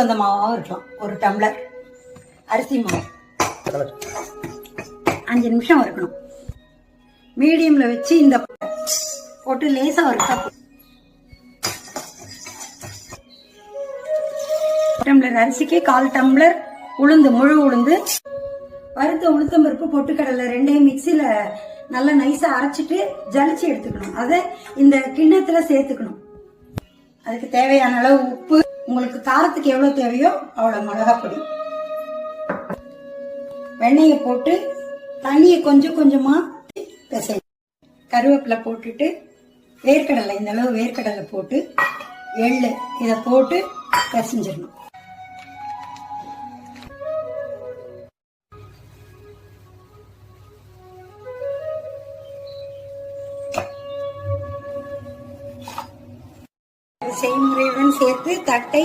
அந்த மாவும் இருக்கலாம். ஒரு டம்ளர் அரிசி மாவு 5 நிமிஷம் வறுக்கணும். மீடியம்ல வச்சு இந்த போட்டு லேசா வறுத்தா டம்ளர் அரிசிக்கு 1/4 டம்ளர் உளுந்து, முழு உளுந்து, வறுத்த உளுத்தம் பருப்பு, பொட்டுக்கடலை ரெண்டையும் மிக்சியில நல்லா நைஸா அரைச்சிட்டு ஜலிச்சு எடுத்துக்கணும். அதை இந்த கிண்ணத்துல சேர்த்துக்கணும். அதுக்கு தேவையான அளவு உப்பு, உங்களுக்கு காரத்துக்கு எவ்வளவு தேவையோ அவ்வளவு மிளகாப்பொடி, வெண்ணெயை போட்டு தண்ணியை கொஞ்சம் கொஞ்சமா பிசையணும். கருவேப்பிலை போட்டுட்டு வேர்க்கடலை, இந்த அளவு வேர்க்கடலை போட்டு எள்ளு இதை போட்டு பிசைஞ்சிடணும். செய்முறையுடன் சேர்த்து தட்டை